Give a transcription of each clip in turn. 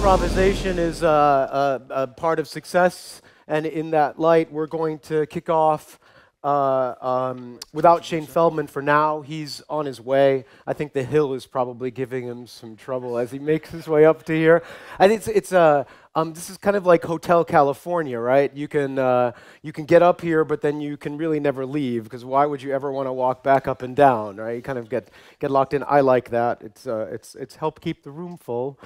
improvisation is a part of success, and in that light, we're going to kick off without Shane Feldman for now. He's on his way. I think the hill is probably giving him some trouble as he makes his way up to here. I think this is kind of like Hotel California, right? You can get up here, but then you can really never leave, because why would you ever want to walk back up and down, right? You kind of get locked in. I like that. It's helped keep the room full.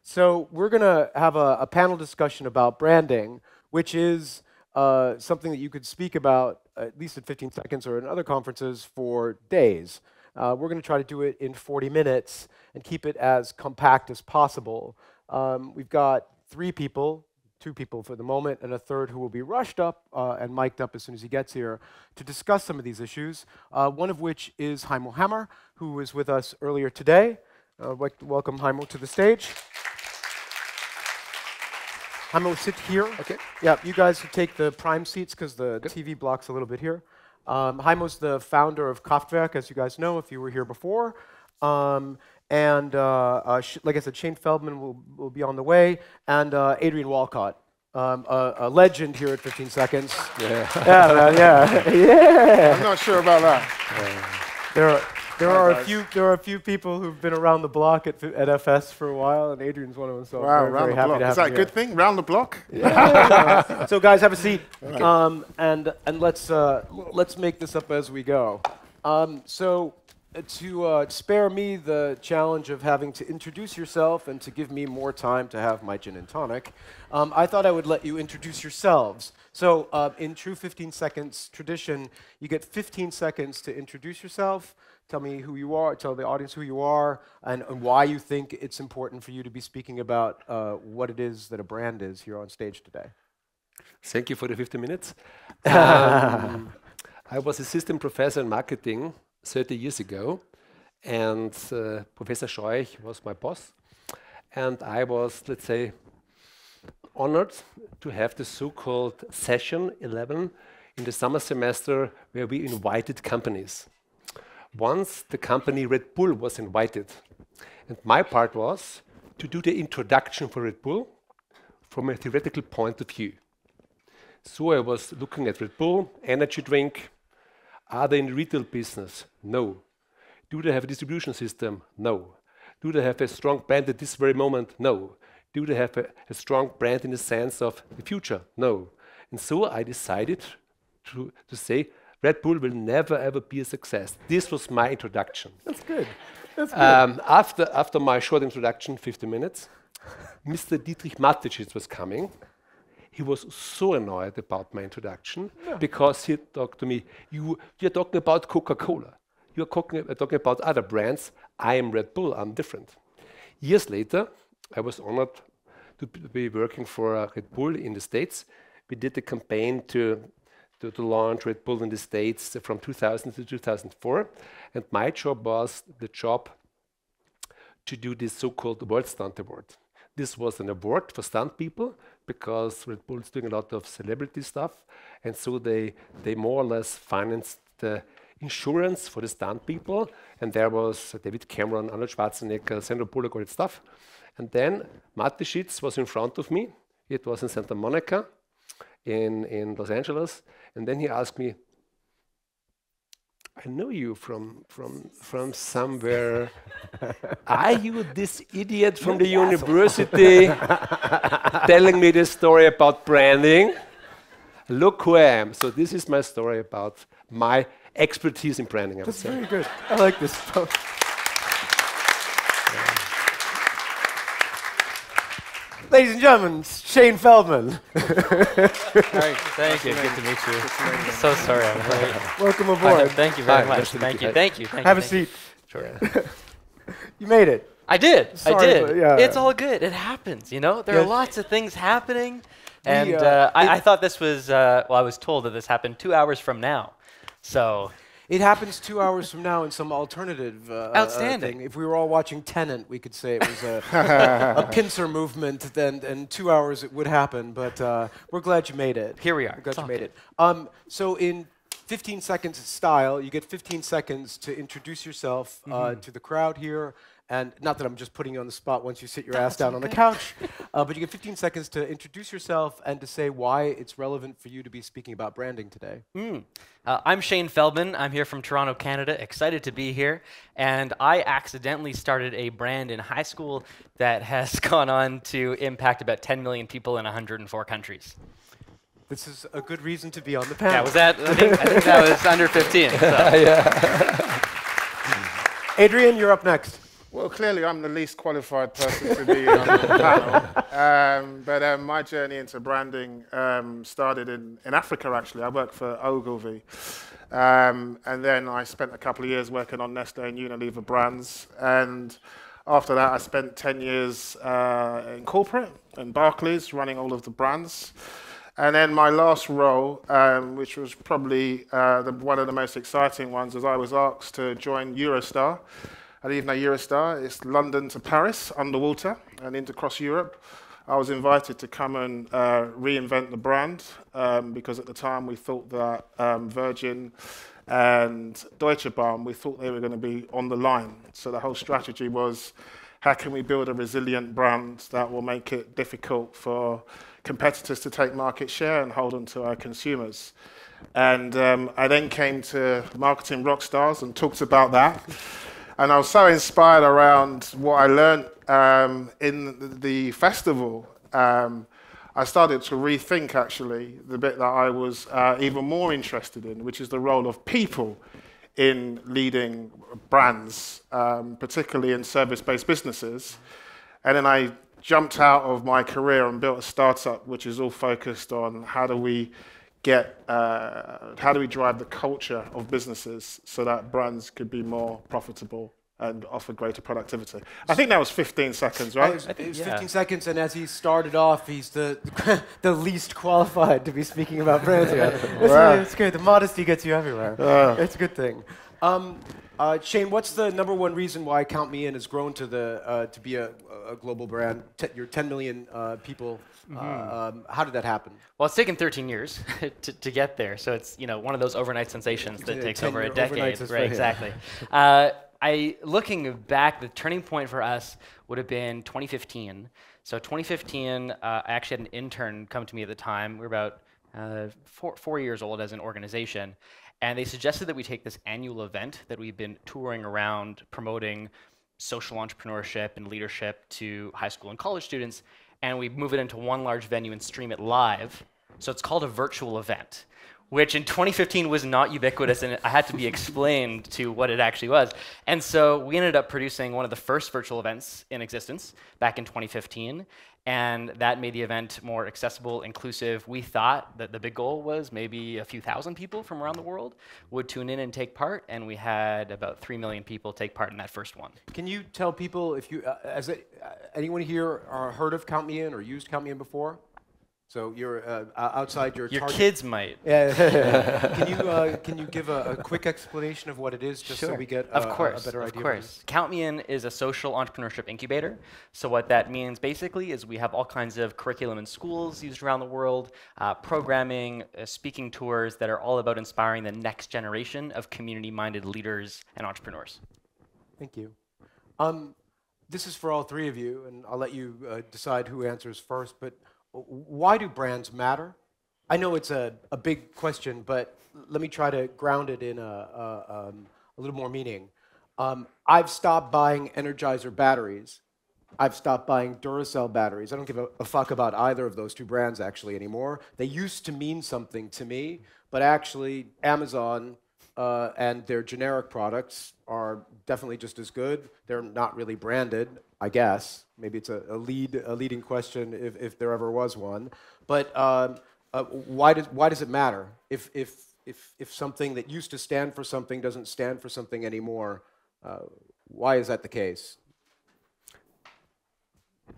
So we're going to have a panel discussion about branding, which is something that you could speak about at least in 15 seconds or in other conferences for days. We're going to try to do it in 40 minutes and keep it as compact as possible. We've got 3 people, 2 people for the moment, and a third who will be rushed up and mic'd up as soon as he gets here to discuss some of these issues, one of which is Heimo, who was with us earlier today. I'd like to welcome Heimo to the stage. Heimo, sit here. Okay. Yeah, you guys should take the prime seats because the TV blocks a little bit here. Heimo's the founder of Kraftwerk, as you guys know, if you were here before. Like I said, Shane Feldman will be on the way, and Adrian Walcott, a legend here at 15 Seconds. Yeah. Yeah, man, yeah. I'm not sure about that. There are a few people who've been around the block at FS for a while, and Adrian's one of them. So wow, I'm very happy to have Is that him a good thing? Round the block? Yeah. So guys, have a seat, and let's make this up as we go. To spare me the challenge of having to introduce yourself and to give me more time to have my gin and tonic, I thought I would let you introduce yourselves. So in true 15 seconds tradition, you get 15 seconds to introduce yourself, tell me who you are, tell the audience who you are, and why you think it's important for you to be speaking about what it is that a brand is here on stage today. Thank you for the 15 minutes. I was assistant professor in marketing 30 years ago, and Professor Scheuch was my boss, and I was, let's say, honored to have the so-called session 11 in the summer semester where we invited companies. Once the company Red Bull was invited, and my part was to do the introduction for Red Bull from a theoretical point of view. So I was looking at Red Bull, energy drink. Are they in the retail business? No. Do they have a distribution system? No. Do they have a strong brand at this very moment? No. Do they have a strong brand in the sense of the future? No. And so I decided to say, Red Bull will never ever be a success. This was my introduction. That's good. That's good. After my short introduction, 50 minutes, Mr. Dietrich Mateschitz was coming. He was so annoyed about my introduction because he talked to me, you're talking about Coca-Cola. You're talking about other brands. I am Red Bull, I'm different. Years later, I was honored to be working for Red Bull in the States. We did a campaign to launch Red Bull in the States from 2000 to 2004. And my job was the job to do this so-called World Stunt Award. This was an award for stunt people because Red Bull is doing a lot of celebrity stuff. And so they more or less financed the insurance for the stunt people. And there was David Cameron, Arnold Schwarzenegger, Sandra Bullock, all that stuff. And then Mateschitz was in front of me. It was in Santa Monica in Los Angeles. And then he asked me, I know you from somewhere. Are you this idiot from the university telling me this story about branding? Look who I am. So this is my story about my expertise in branding. That's very good. I like this. Ladies and gentlemen, Shane Feldman. Thank you. Good to meet you. So sorry I'm late. Welcome aboard. Thank you very much. Thank you. Have a seat. Sure. You made it. I did. Sorry, but yeah. It's all good. It happens, you know? There are lots of things happening. And I thought this was, I was told that this happened 2 hours from now. So it happens 2 hours from now in some alternative outstanding thing. If we were all watching Tenet, we could say it was a pincer movement, then in 2 hours it would happen. But we're glad you made it. Here we are. We're glad you made it. So in 15 seconds style, you get 15 seconds to introduce yourself to the crowd here and not that I'm just putting you on the spot once you sit your ass down on the couch, but you get 15 seconds to introduce yourself and to say why it's relevant for you to be speaking about branding today. I'm Shane Feldman. I'm here from Toronto, Canada. Excited to be here. And I accidentally started a brand in high school that has gone on to impact about 10 million people in 104 countries. This is a good reason to be on the panel. Yeah, was that? I think that was under 15. So. Adrian, you're up next. Well, clearly I'm the least qualified person to be on the panel. But my journey into branding started in Africa, actually. I worked for Ogilvy. And then I spent a couple of years working on Nestlé and Unilever brands. And after that, I spent 10 years in corporate, in Barclays, running all of the brands. And then my last role, which was probably one of the most exciting ones, was I was asked to join Eurostar. I didn't even know Eurostar. It's London to Paris, underwater, and across Europe. I was invited to come and reinvent the brand because at the time we thought that Virgin and Deutsche Bahn, we thought they were going to be on the line. So the whole strategy was, how can we build a resilient brand that will make it difficult for competitors to take market share and hold on to our consumers? And I then came to Marketing Rockstars and talked about that. And I was so inspired around what I learned in the festival. I started to rethink, actually, the bit that I was even more interested in, which is the role of people in leading brands, particularly in service-based businesses. And then I jumped out of my career and built a startup, which is all focused on how do we drive the culture of businesses so that brands could be more profitable and offer greater productivity. I think that was 15 seconds, right? It was 15 seconds, and as he started off, he's the least qualified to be speaking about brands here. It's good. The modesty gets you everywhere. It's a good thing. Shane, what's the number one reason why Count Me In has grown to be a global brand? You're 10 million people. How did that happen? Well, it's taken 13 years to get there, so it's one of those overnight sensations that takes over a decade. Right, exactly. Looking back, the turning point for us would have been 2015. So 2015, I actually had an intern come to me at the time. We were about 4 years old as an organization. And they suggested that we take this annual event that we've been touring around promoting social entrepreneurship and leadership to high school and college students, and we move it into one large venue and stream it live. So it's called a virtual event, which in 2015 was not ubiquitous, and I had to be explained to what it actually was. And so we ended up producing one of the first virtual events in existence back in 2015, and that made the event more accessible, inclusive. We thought that the big goal was maybe a few thousand people from around the world would tune in and take part, and we had about 3 million people take part in that first one. Can you tell people, if you, anyone here heard of Count Me In or used Count Me In before? So you're outside your target. Kids might. Yeah. Can you give a quick explanation of what it is, just so we get a better idea? Of course. Count Me In is a social entrepreneurship incubator. So what that means basically is we have all kinds of curriculum in schools used around the world, programming, speaking tours that are all about inspiring the next generation of community-minded leaders and entrepreneurs. Thank you. This is for all three of you, and I'll let you decide who answers first. But why do brands matter? I know it's a big question, but let me try to ground it in a little more meaning. I've stopped buying Energizer batteries. I've stopped buying Duracell batteries. I don't give a fuck about either of those two brands actually anymore. They used to mean something to me, but actually Amazon and their generic products are definitely just as good. They're not really branded, I guess. Maybe it's a leading question if there ever was one. But why does it matter if something that used to stand for something doesn't stand for something anymore? Why is that the case?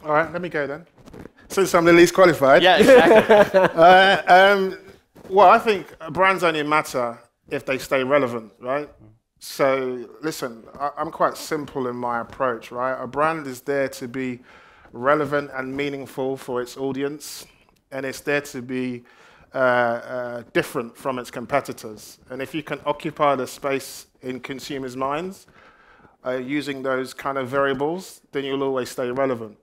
All right, let me go then. Since I'm the least qualified. Yeah, exactly. Well, I think brands only matter if they stay relevant, right? So listen, I'm quite simple in my approach, right? A brand is there to be relevant and meaningful for its audience, and it's there to be different from its competitors. And if you can occupy the space in consumers' minds, using those kind of variables, then you'll always stay relevant.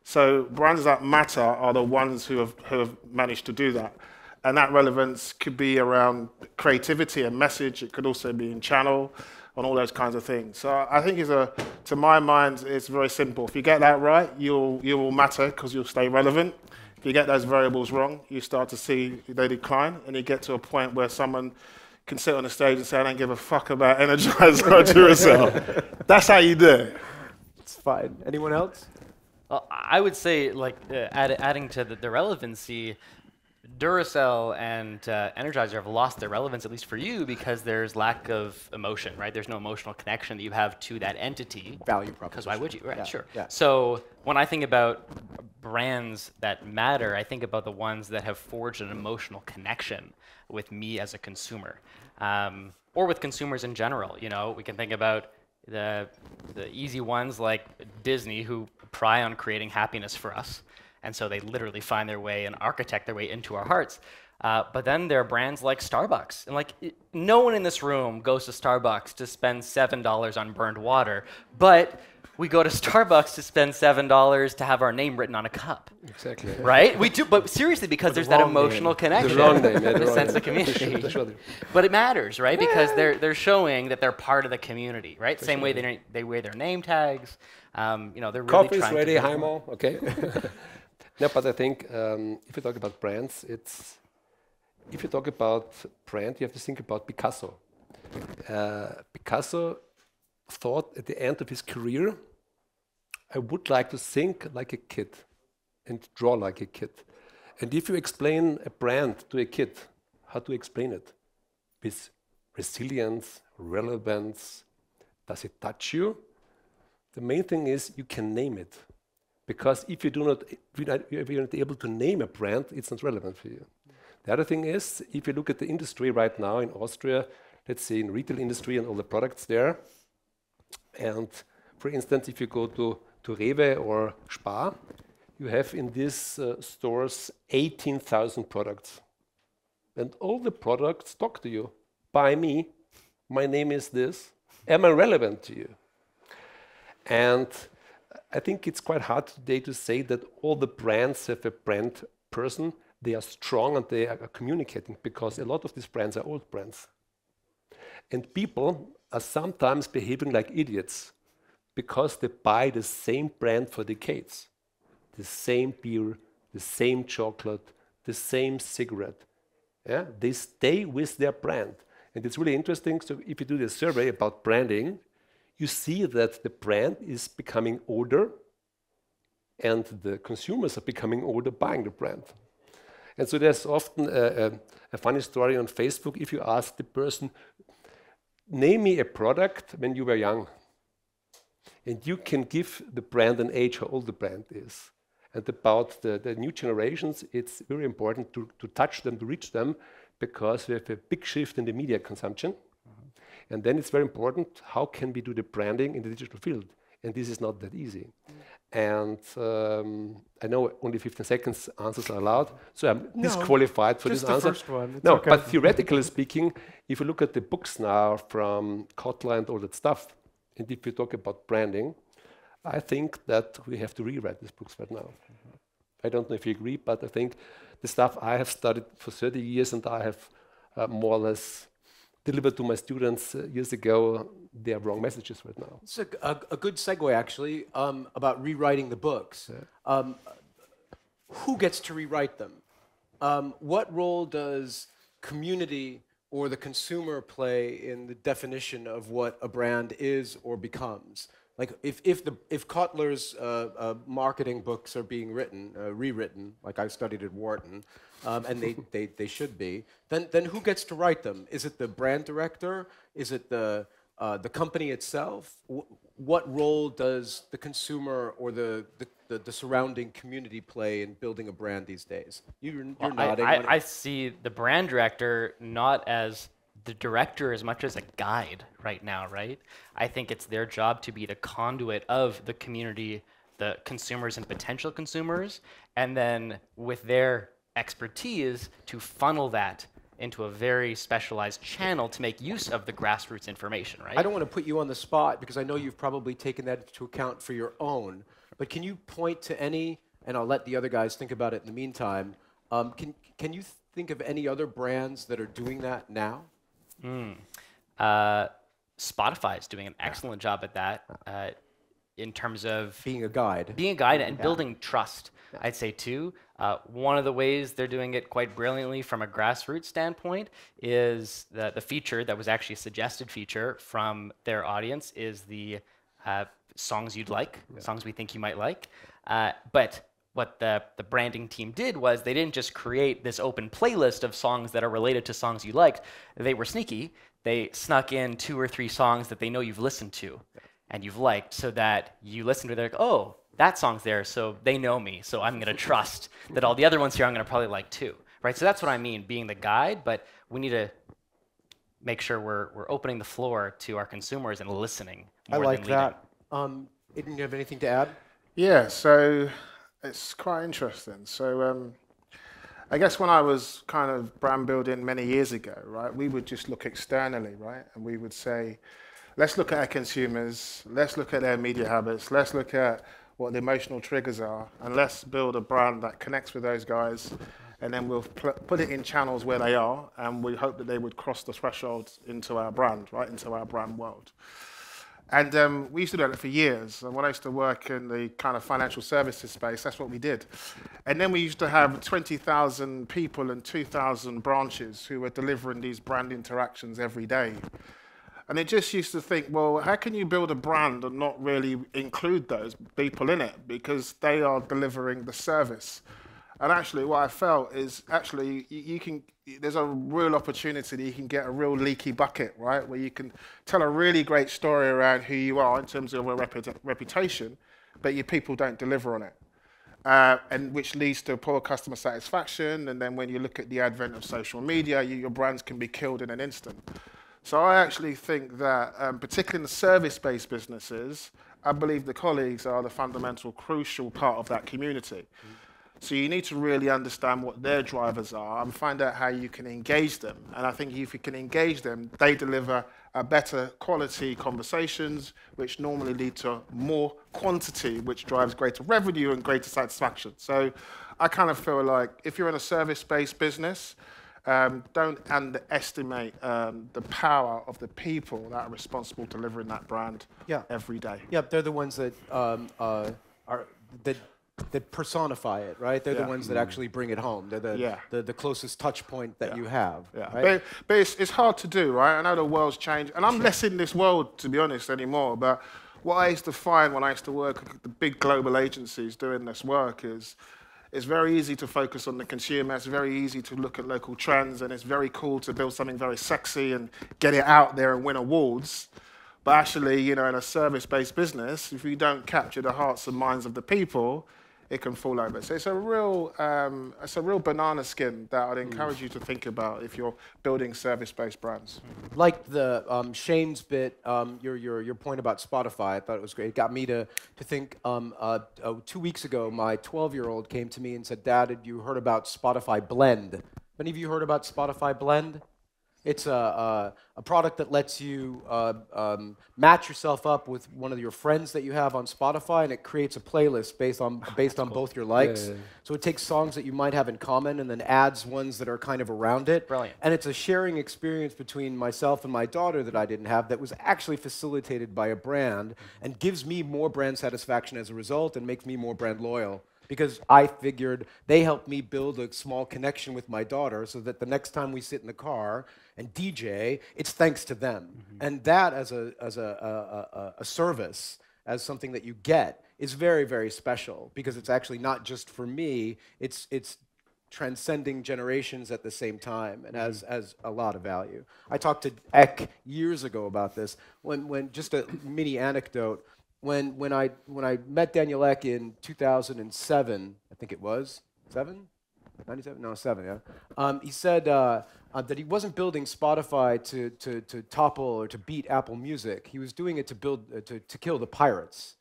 So brands that matter are the ones who have managed to do that. And that relevance could be around creativity and message. It could also be in channel and all those kinds of things. So I think to my mind, it's very simple. If you get that right, you will matter because you'll stay relevant. If you get those variables wrong, you start to see they decline, and you get to a point where someone can sit on the stage and say, I don't give a fuck about Energizer or Duracell. That's how you do it. It's fine. Anyone else? Well, I would say, like, adding to the relevancy, Duracell and Energizer have lost their relevance, at least for you, because there's lack of emotion, right? There's no emotional connection that you have to that entity. Value proposition. Because why would you? Right, yeah, sure. Yeah. So when I think about brands that matter, I think about the ones that have forged an emotional connection with me as a consumer, or with consumers in general. You know, we can think about the easy ones like Disney, who pry on creating happiness for us. And so they literally find their way and architect their way into our hearts. But then there are brands like Starbucks. And like, no one in this room goes to Starbucks to spend $7 on burned water. But we go to Starbucks to spend $7 to have our name written on a cup. Exactly. Right? We do, but seriously, because there's that emotional connection. The wrong name. The sense of community. But it matters, right? Because they're showing that they're part of the community, right? Same way they wear their name tags. You know, they're really Coffee's trying ready, to Heimo. Okay. No, but I think if you talk about brands, if you talk about brand, you have to think about Picasso. Picasso thought at the end of his career, I would like to think like a kid and draw like a kid. And if you explain a brand to a kid, how to explain it? With resilience, relevance, does it touch you? The main thing is you can name it. Because if you're not able to name a brand, it's not relevant for you. The other thing is, if you look at the industry right now in Austria, let's say in retail industry and all the products there, and for instance, if you go to Rewe or Spar, you have in these stores 18,000 products. And all the products talk to you. Buy me, my name is this, am I relevant to you? And I think it's quite hard today to say that all the brands have a brand person. They are strong and they are communicating, because a lot of these brands are old brands. And people are sometimes behaving like idiots because they buy the same brand for decades. The same beer, the same chocolate, the same cigarette. Yeah? They stay with their brand. And it's really interesting. So if you do this survey about branding, you see that the brand is becoming older and the consumers are becoming older buying the brand. And so there's often a funny story on Facebook. If you ask the person, name me a product when you were young, and you can give the brand an age, how old the brand is. And about the new generations, it's very important to touch them, to reach them, because we have a big shift in the media consumption. And then it's very important, how can we do the branding in the digital field? And this is not that easy. And I know only 15 seconds answers are allowed, so I'm disqualified for this answer. First one. It's no, okay. But theoretically speaking, if you look at the books now from Kotler and all that stuff, and if you talk about branding, I think that we have to rewrite these books right now. I don't know if you agree, but I think the stuff I have studied for 30 years and I have more or less delivered to my students years ago, they are wrong messages right now. It's a good segue, actually, about rewriting the books. Yeah. Who gets to rewrite them? What role does community or the consumer play in the definition of what a brand is or becomes? Like, if Kotler's marketing books are being rewritten, like I studied at Wharton, and they should be, then who gets to write them? Is it the brand director? Is it the company itself? What role does the consumer or the surrounding community play in building a brand these days? You're nodding. I see the brand director not as the director as much as a guide right now, right? I think it's their job to be the conduit of the community, the consumers and potential consumers, and then with their expertise to funnel that into a very specialized channel to make use of the grassroots information, right? I don't want to put you on the spot because I know you've probably taken that into account for your own, but can you point to any, and I'll let the other guys think about it in the meantime, can you think of any other brands that are doing that now? Spotify is doing an excellent job at that in terms of being a guide. Being a guide and building trust, I'd say too. One of the ways they're doing it quite brilliantly from a grassroots standpoint is the feature that was actually a suggested feature from their audience is the songs you'd like, songs we think you might like. But what the branding team did was they didn't just create this open playlist of songs that are related to songs you liked. They were sneaky. They snuck in 2 or 3 songs that they know you've listened to and you've liked, so that you listen to it, they're like, oh, that song's there, so they know me, so I'm going to trust that all the other ones here I'm going to probably like too, right? So that's what I mean, being the guide, but we need to make sure we're opening the floor to our consumers and listening more I like than leading. that. Adrian, you have anything to add? Yeah, so it's quite interesting. So I guess when I was kind of brand building many years ago, right, we would just look externally, right? And we would say, let's look at our consumers, let's look at their media habits, let's look at what the emotional triggers are, and let's build a brand that connects with those guys, and then we'll put it in channels where they are, and we hope that they would cross the threshold into our brand, right, into our brand world. And we used to do that for years. And when I used to work in the kind of financial services space, that's what we did. And then we used to have 20,000 people and 2,000 branches who were delivering these brand interactions every day. And it just used to think, well, how can you build a brand and not really include those people in it? Because they are delivering the service. And actually, what I felt is actually there's a real opportunity that you can get a real leaky bucket, right? Where you can tell a really great story around who you are in terms of a reputation, but your people don't deliver on it. And which leads to poor customer satisfaction. And then when you look at the advent of social media, your brands can be killed in an instant. So I actually think that, particularly in the service-based businesses, I believe the colleagues are the fundamental, crucial part of that community. So you need to really understand what their drivers are and find out how you can engage them. And I think if you can engage them, they deliver a better quality conversations, which normally lead to more quantity, which drives greater revenue and greater satisfaction. So I kind of feel like if you're in a service-based business, don't underestimate the power of the people that are responsible delivering that brand every day. Yeah, they're the ones that that personify it, right? They're the ones that actually bring it home. They're the closest touch point that you have. Yeah. Right? But it's hard to do, right? I know the world's changed, and I'm less in this world, to be honest, anymore. But what I used to find when I used to work at the big global agencies doing this work is it's very easy to focus on the consumer. It's very easy to look at local trends, and it's very cool to build something very sexy and get it out there and win awards. But actually, you know, in a service-based business, if you don't capture the hearts and minds of the people, it can fall over. So it's a real banana skin that I'd encourage you to think about if you're building service-based brands. Like the Shane's bit, your point about Spotify, I thought it was great. It got me to think. 2 weeks ago, my 12-year-old came to me and said, "Dad, had you heard about Spotify Blend? Have any of you heard about Spotify Blend? It's a product that lets you match yourself up with one of your friends that you have on Spotify, and it creates a playlist based on both your likes. Yeah. So it takes songs that you might have in common and then adds ones that are kind of around it. Brilliant. And it's a sharing experience between myself and my daughter that I didn't have that was actually facilitated by a brand and gives me more brand satisfaction as a result and makes me more brand loyal. Because I figured they helped me build a small connection with my daughter so that the next time we sit in the car and DJ, it's thanks to them. Mm-hmm. And that as a service, as something that you get, is very, very special because it's actually not just for me, it's transcending generations at the same time and has a lot of value. I talked to Eck years ago about this, when just a mini anecdote. When I met Daniel Eck in 2007, I think it was 7, 97, no 7, yeah. He said that he wasn't building Spotify to topple or to beat Apple Music. He was doing it to kill the pirates.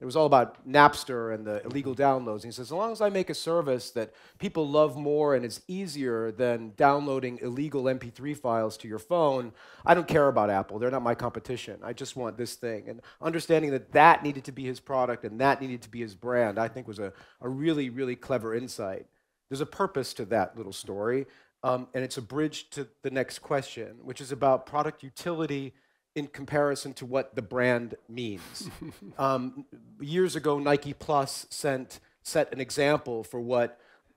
It was all about Napster and the illegal downloads. And he says, as long as I make a service that people love more and is easier than downloading illegal MP3 files to your phone, I don't care about Apple. They're not my competition. I just want this thing. And understanding that that needed to be his product and that needed to be his brand, I think was a really, really clever insight. There's a purpose to that little story, and it's a bridge to the next question, which is about product utility in comparison to what the brand means. Years ago, Nike Plus set an example for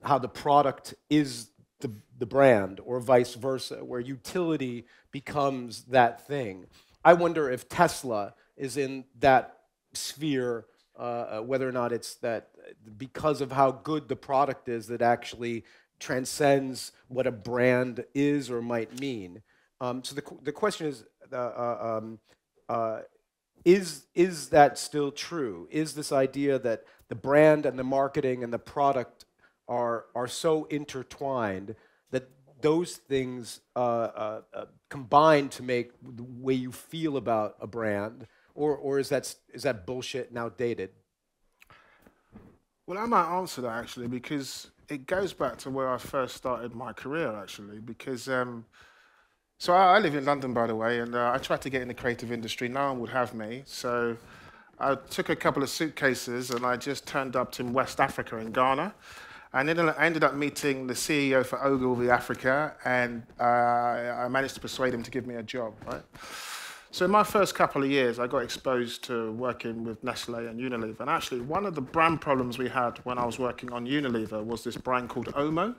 how the product is the brand, or vice versa, where utility becomes that thing. I wonder if Tesla is in that sphere, whether or not it's that because of how good the product is that actually transcends what a brand is or might mean. So the question is that still true? Is this idea that the brand and the marketing and the product are so intertwined that those things combine to make the way you feel about a brand, or is that bullshit and outdated? Well, I might answer that actually, because it goes back to where I first started my career actually, because so I live in London, by the way, and I tried to get in the creative industry. No one would have me. So I took a couple of suitcases and I just turned up in West Africa, in Ghana. And then I ended up meeting the CEO for Ogilvy Africa, and I managed to persuade him to give me a job, right? So in my first couple of years, I got exposed to working with Nestle and Unilever. And actually, one of the brand problems we had when I was working on Unilever was this brand called Omo.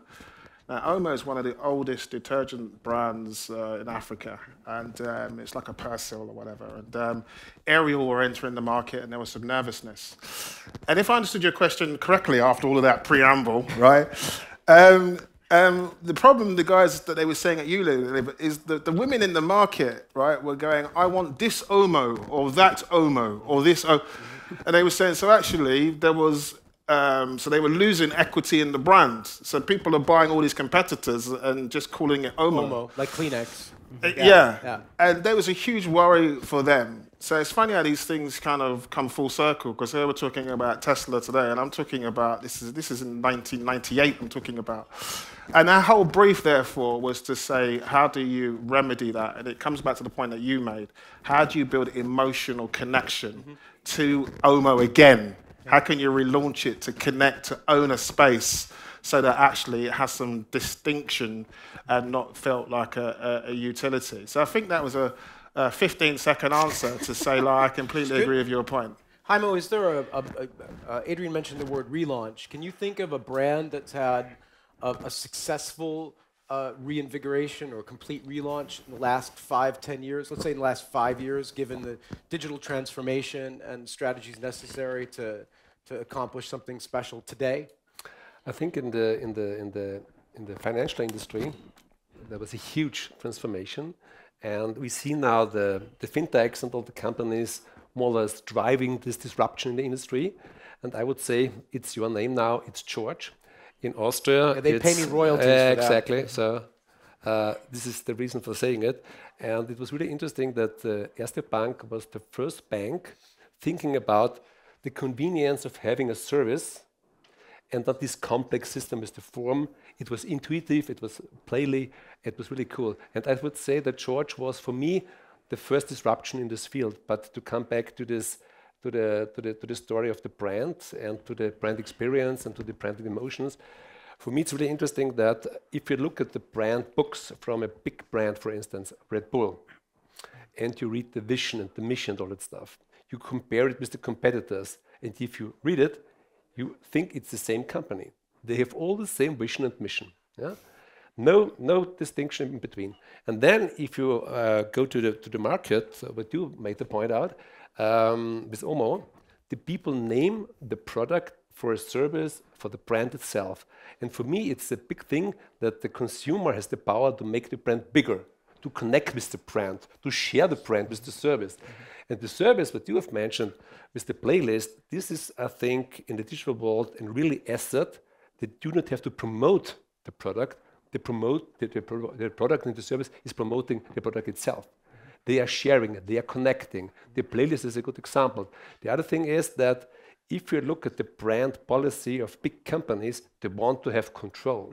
Now, Omo is one of the oldest detergent brands in Africa, and it's like a Persil or whatever. And Ariel were entering the market, and there was some nervousness. And if I understood your question correctly after all of that preamble, right, the problem, the guys that they were saying at Unilever, is that the women in the market, right, were going, I want this Omo, or that Omo, or this Omo. And they were saying, so actually, there was... so they were losing equity in the brand. So people are buying all these competitors and just calling it Omo. Omo, like Kleenex. Yeah. And there was a huge worry for them. So it's funny how these things kind of come full circle, because they were talking about Tesla today, and I'm talking about, this is in 1998 I'm talking about. And our whole brief, therefore, was to say, how do you remedy that? And it comes back to the point that you made. How do you build emotional connection to Omo again? How can you relaunch it to connect, to own a space so that actually it has some distinction and not felt like a utility? So I think that was a 15-second answer to say, like, I completely agree with your point. Heimo, is there Adrian mentioned the word relaunch. Can you think of a brand that's had a successful reinvigoration or complete relaunch in the last 5-10 years? Let's say in the last 5 years, given the digital transformation and strategies necessary to accomplish something special today? I think in the financial industry there was a huge transformation, and we see now the fintechs and all the companies more or less driving this disruption in the industry. And I would say it's your name now, it's George. In Austria, yeah, they pay me royalties for that. Exactly. So this is the reason for saying it. And it was really interesting that Erste Bank was the first bank thinking about the convenience of having a service and not this complex system with the form. It was intuitive, it was playly, it was really cool. And I would say that George was, for me, the first disruption in this field. But to come back to this, to the story of the brand and to the brand experience and to the brand emotions, for me it's really interesting that if you look at the brand books from a big brand, for instance, Red Bull, and you read the vision and the mission and all that stuff, you compare it with the competitors, and if you read it, you think it's the same company. They have all the same vision and mission. Yeah? No distinction in between. And then if you go to the market, what you made the point out, with Omo, the people name the product for a service for the brand itself. And for me, it's a big thing that the consumer has the power to make the brand bigger, to connect with the brand, to share the brand with the service. And the service that you have mentioned with the playlist, this is, I think, in the digital world, a really asset that you don't have to promote the product. They promote the product, and the service is promoting the product itself. They are sharing it, they are connecting. The playlist is a good example. The other thing is that if you look at the brand policy of big companies, they want to have control.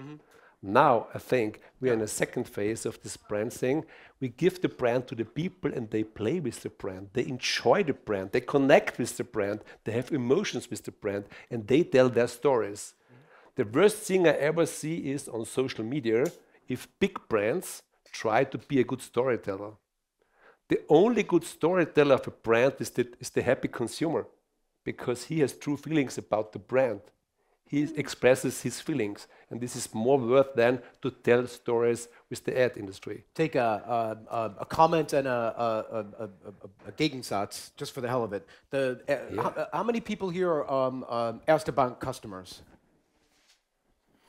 Now, I think we are in a second phase of this brand thing. We give the brand to the people and they play with the brand. They enjoy the brand. They connect with the brand. They have emotions with the brand and they tell their stories. The worst thing I ever see is on social media if big brands try to be a good storyteller. The only good storyteller of a brand is the happy consumer, because he has true feelings about the brand. He expresses his feelings, and this is more worth than to tell stories with the ad industry. Take a comment and a Gegensatz, just for the hell of it. How many people here are Erste Bank customers?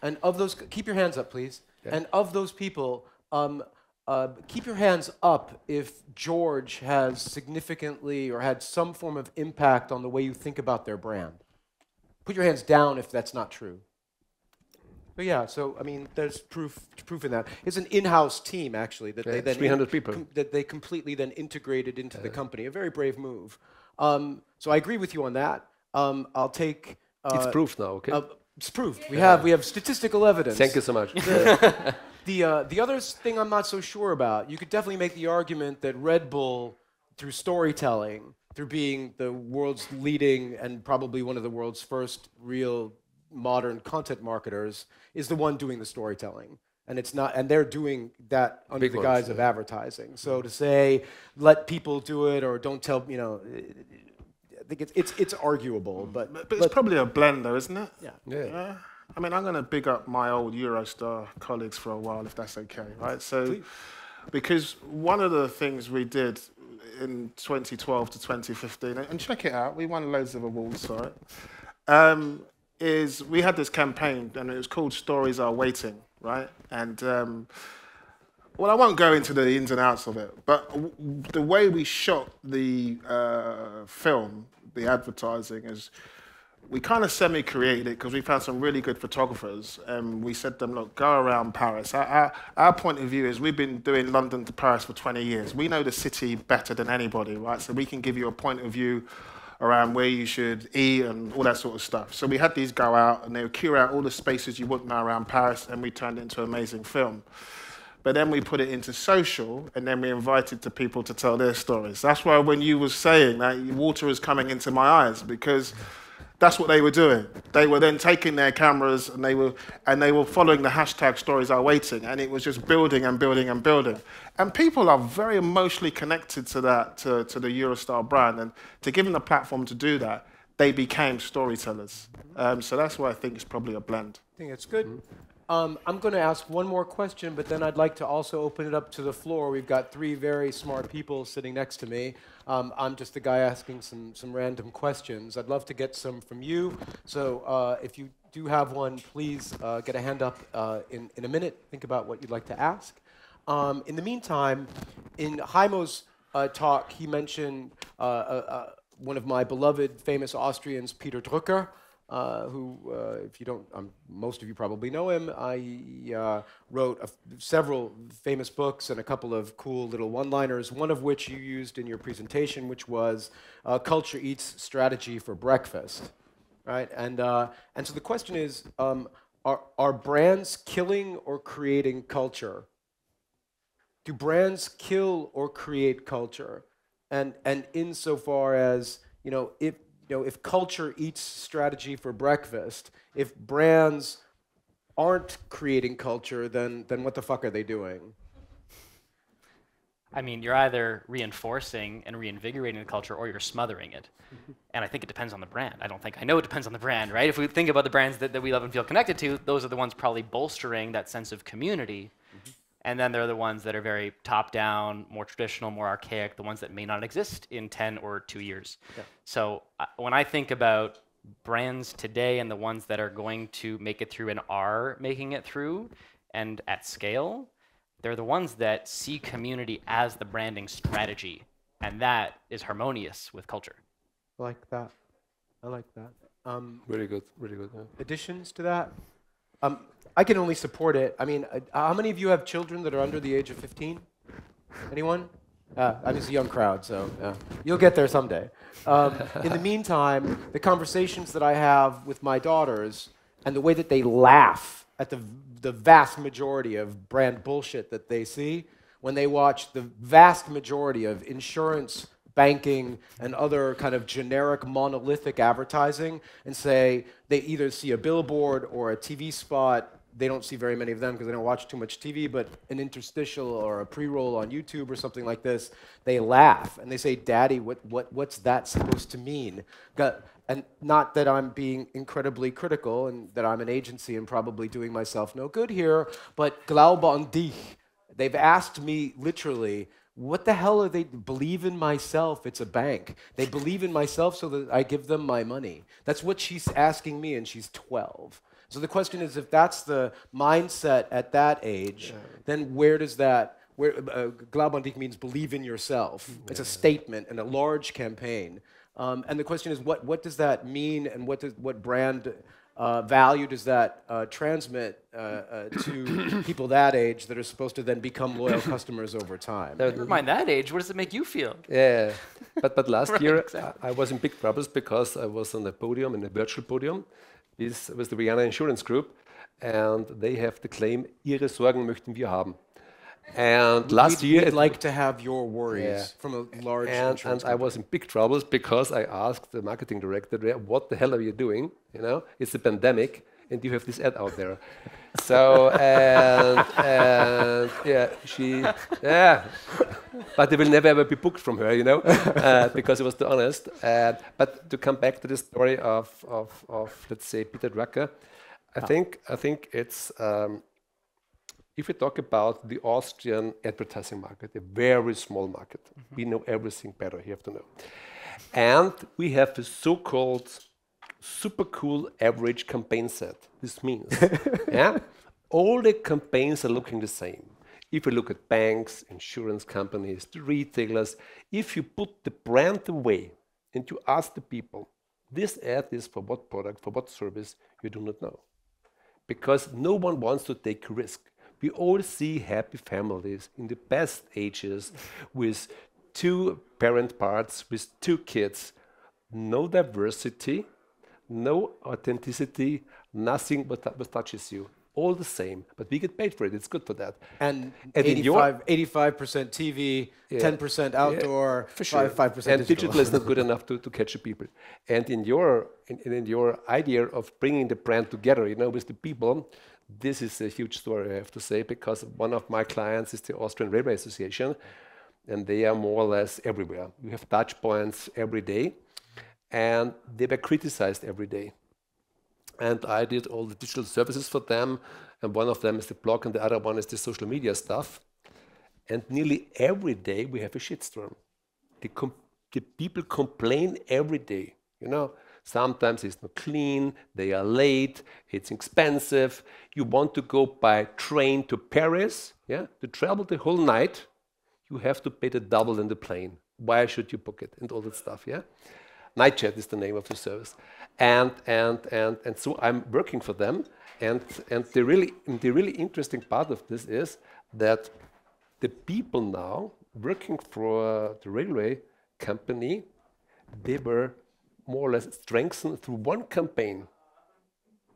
And of those, keep your hands up, please. Yeah. And of those people, keep your hands up if George has significantly or had some form of impact on the way you think about their brand. Put your hands down if that's not true. But yeah, so I mean, there's proof in that. It's an in-house team, actually, that they then 300 people that they completely then integrated into the company. A very brave move. So I agree with you on that. I'll take. It's proof now, okay? It's proved. We have statistical evidence. Thank you so much. The other thing I'm not so sure about, you could definitely make the argument that Red Bull, through storytelling, through being the world's leading and probably one of the world's first real modern content marketers, is the one doing the storytelling. And it's not, and they're doing that under the guise of advertising. So to say, let people do it or don't tell, you know, I think it's arguable, but it's probably a blend, though, isn't it? Yeah. I mean, I'm going to big up my old Eurostar colleagues for a while, if that's okay, right? So, please. Because one of the things we did in 2012 to 2015, and check it out, we won loads of awards for it, is we had this campaign, and it was called Stories Are Waiting, right? And well, I won't go into the ins and outs of it, but the way we shot the film, the advertising, is we kind of semi-created it because we found some really good photographers, and we said to them, look, go around Paris. Our point of view is we've been doing London to Paris for 20 years. We know the city better than anybody, right? So we can give you a point of view around where you should eat and all that sort of stuff. So we had these go out, and they would cure out all the spaces you wouldn't know around Paris, and we turned it into an amazing film. But then we put it into social, and then we invited the people to tell their stories. That's why when you were saying that, water was coming into my eyes, because that's what they were doing. They were then taking their cameras, and they were following the hashtag Stories Are Waiting, and it was just building and building and building. And people are very emotionally connected to that, to the Eurostar brand, and to give them the platform to do that, they became storytellers. So that's why I think it's probably a blend. I think it's good. I'm going to ask one more question, but then I'd like to also open it up to the floor. We've got three very smart people sitting next to me. I'm just the guy asking some random questions. I'd love to get some from you. So if you do have one, please get a hand up in a minute. Think about what you'd like to ask. In the meantime, in Heimo's talk, he mentioned one of my beloved famous Austrians, Peter Drucker, who, if you don't, most of you probably know him. He wrote several famous books and a couple of cool little one-liners, one of which you used in your presentation, which was Culture Eats Strategy for Breakfast, right? And so the question is, are brands killing or creating culture? Do brands kill or create culture? And insofar as, if culture eats strategy for breakfast, if brands aren't creating culture, then what the fuck are they doing? I mean, you're either reinforcing and reinvigorating the culture, or you're smothering it. And I think it depends on the brand. I know it depends on the brand, right? If we think about the brands that we love and feel connected to, those are the ones probably bolstering that sense of community. And then there are the ones that are very top-down, more traditional, more archaic, the ones that may not exist in 10 or 2 years. Yeah. So when I think about brands today and the ones that are going to make it through and are making it through and at scale, they're the ones that see community as the branding strategy. And that is harmonious with culture. I like that. Really good, really good. Yeah. Additions to that? I can only support it. I mean, how many of you have children that are under the age of 15? Anyone? I mean, it's a young crowd, so you'll get there someday. In the meantime, the conversations that I have with my daughters and the way that they laugh at the vast majority of brand bullshit that they see when they watch the vast majority of insurance, banking, and other kind of generic monolithic advertising and say they either see a billboard or a TV spot. They don't see very many of them because they don't watch too much TV, but an interstitial or a pre-roll on YouTube or something like this, they laugh and they say, "Daddy, what's that supposed to mean?" And not that I'm being incredibly critical and that I'm an agency and probably doing myself no good here, but glaube an dich. They've asked me literally, what the hell are they? Believe in myself, it's a bank. They believe in myself so that I give them my money. That's what she's asking me, and she's 12. So the question is, if that's the mindset at that age, then where does that, Glaube an dich means believe in yourself. It's a statement and a large campaign. And the question is, what does that mean, and what brand value does that transmit to people that age that are supposed to then become loyal customers over time? Never mind that age. What does it make you feel? Yeah, but last Right, year exactly. I was in big troubles because I was on a podium, in a virtual podium. This was the Vienna Insurance Group, and they have the claim, Ihre Sorgen möchten wir haben. And last year, we'd like to have your worries from a large insurance and I was in big troubles because I asked the marketing director, "What the hell are you doing? You know, it's a pandemic, and you have this ad out there." So and but they will never ever be booked from her, you know, because it was too honest. But to come back to the story of let's say Peter Drucker, I think it's. If we talk about the Austrian advertising market, a very small market, we know everything better, you have to know. And we have a so-called super cool average campaign set. This means, all the campaigns are looking the same. If you look at banks, insurance companies, the retailers, if you put the brand away and you ask the people, this ad is for what product, for what service, you do not know. Because no one wants to take a risk. We all see happy families in the best ages with 2 parent parts, with 2 kids. No diversity, no authenticity, nothing but touches you. All the same, but we get paid for it. It's good for that. And 85% TV, 10% outdoor, for sure. 5% and digital is not good enough to catch the people. And in your idea of bringing the brand together, you know, with the people, this is a huge story, I have to say, because one of my clients is the Austrian Railway Association, and they are more or less everywhere. You have touch points every day, and they were criticized every day. And I did all the digital services for them, and one of them is the blog, and the other one is the social media stuff. And nearly every day we have a shitstorm. The people complain every day, you know. Sometimes it's not clean, they are late, it's expensive. You want to go by train to Paris, to travel the whole night, you have to pay the double in the plane. Why should you book it? And all that stuff, Nightjet is the name of the service. And so I'm working for them, and the really interesting part of this is that the people now working for the railway company, they were more or less strengthened through one campaign.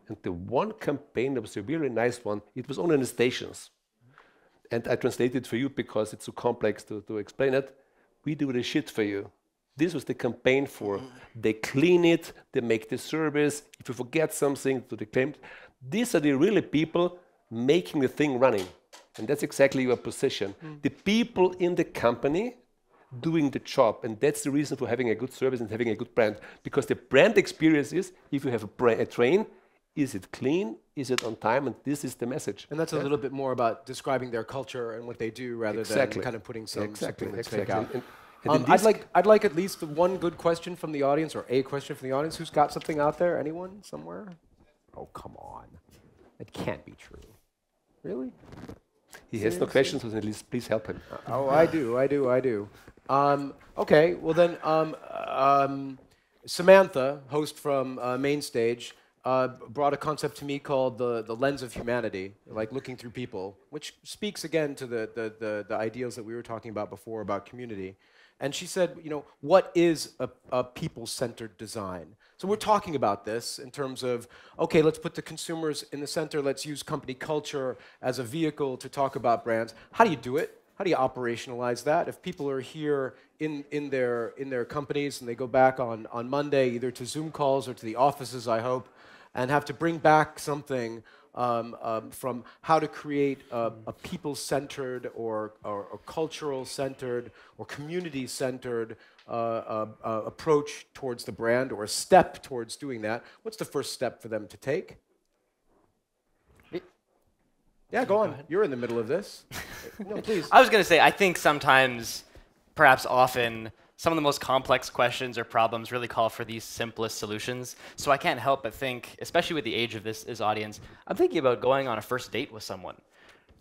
And the one campaign that was a really nice one, it was only in the stations. And I translated it for you because it's so complex to explain it. We do the shit for you. This was the campaign for, they clean it, they make the service, if you forget something, they claim. These are the really people making the thing running. And that's exactly your position. The people in the company doing the job, and that's the reason for having a good service and having a good brand, because the brand experience is, if you have a train, is it clean, is it on time, and this is the message. And that's a little bit more about describing their culture and what they do rather than kind of putting something that's fake out. I'd like at least one good question from the audience, or a question from the audience. Who's got something out there? Anyone somewhere? Oh, come on. It can't be true. Really? He has no questions, so at least please help him. Oh, I do. Okay, well then, Samantha, host from Main Stage, brought a concept to me called the lens of humanity, like looking through people, which speaks again to the ideals that we were talking about before about community. And she said, you know, what is a people-centered design? So we're talking about this in terms of, okay, let's put the consumers in the center. Let's use company culture as a vehicle to talk about brands. How do you do it? How do you operationalize that? If people are here in their companies and they go back on Monday, either to Zoom calls or to the offices, I hope, and have to bring back something from how to create a people-centered or cultural-centered or community-centered approach towards the brand, or a step towards doing that, what's the first step for them to take? Yeah, go on. You're in the middle of this. No, please. I was going to say, I think sometimes, perhaps often, some of the most complex questions or problems really call for these simplest solutions. So I can't help but think, especially with the age of this audience, I'm thinking about going on a first date with someone,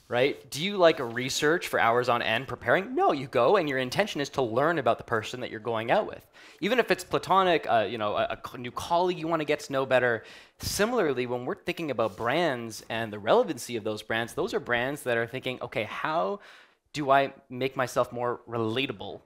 right? Do you like research for hours on end preparing? No, you go and your intention is to learn about the person that you're going out with. Even if it's platonic, you know, a new colleague you want to get to know better. Similarly, when we're thinking about brands and the relevancy of those are brands that are thinking, okay, how do I make myself more relatable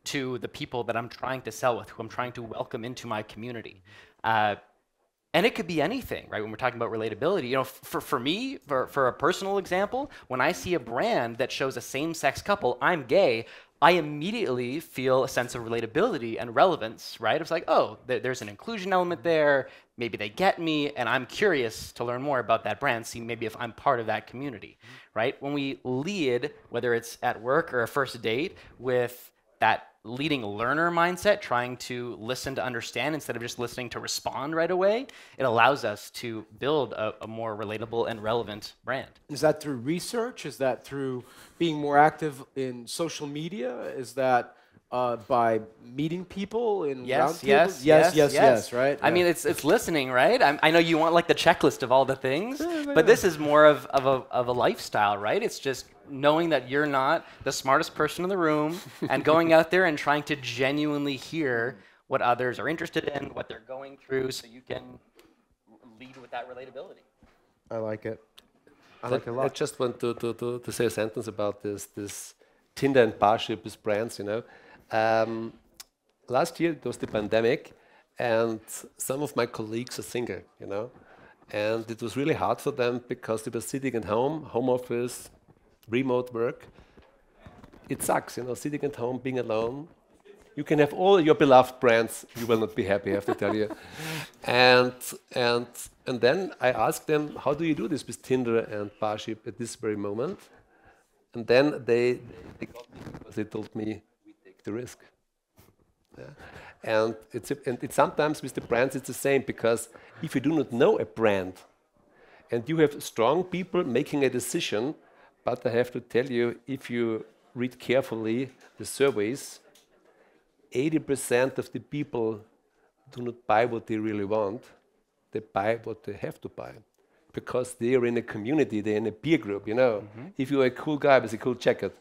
to the people that I'm trying to sell with, who I'm trying to welcome into my community? And it could be anything, right? When we're talking about relatability, you know, for me, for a personal example, when I see a brand that shows a same-sex couple, I'm gay, I immediately feel a sense of relatability and relevance, right? It's like, oh, there's an inclusion element there, maybe they get me, and I'm curious to learn more about that brand, see maybe if I'm part of that community, right? When we lead, whether it's at work or a first date, with that leading learner mindset, trying to listen to understand instead of just listening to respond right away, it allows us to build a more relatable and relevant brand. Is that through research? Is that through being more active in social media? Is that by meeting people in roundtables? Yes, right? I mean, it's listening, right? I know you want like the checklist of all the things, but this is more of a lifestyle, right? It's just knowing that you're not the smartest person in the room and going out there and trying to genuinely hear what others are interested in, what they're going through, so you can lead with that relatability. I like it. I like it a lot. I just want to say a sentence about this Tinder and Parship with brands, you know. Last year, it was the pandemic, and some of my colleagues are single, you know. And it was really hard for them because they were sitting at home office, remote work. It sucks, you know, sitting at home, being alone. You can have all your beloved brands, you will not be happy, I have to tell you. And then I asked them, how do you do this with Tinder and Parship at this very moment? And then they got me because they told me, we take the risk. Yeah. And it's sometimes with the brands it's the same, because if you do not know a brand and you have strong people making a decision, but I have to tell you, if you read carefully the surveys, 80% of the people do not buy what they really want, they buy what they have to buy. Because they are in a community, they're in a peer group, you know. If you're a cool guy with a cool jacket,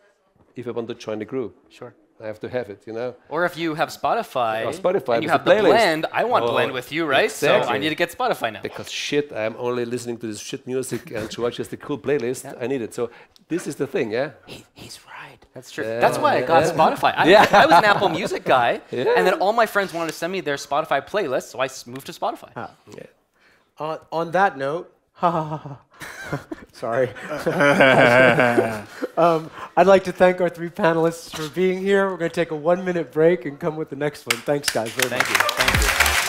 if I want to join the group, sure, I have to have it, you know. Or if you have Spotify, and you have the blend, I want blend with you, right? Exactly. So I need to get Spotify now. Because shit, I'm only listening to this shit music, and George has the cool playlist, I need it. So this is the thing, yeah? He's right. That's true. That's why I got Spotify. I was an Apple Music guy, and then all my friends wanted to send me their Spotify playlist, so I moved to Spotify. On that note, sorry. I'd like to thank our three panelists for being here. We're going to take a 1-minute break and come with the next one. Thanks, guys. Very much. Thank you.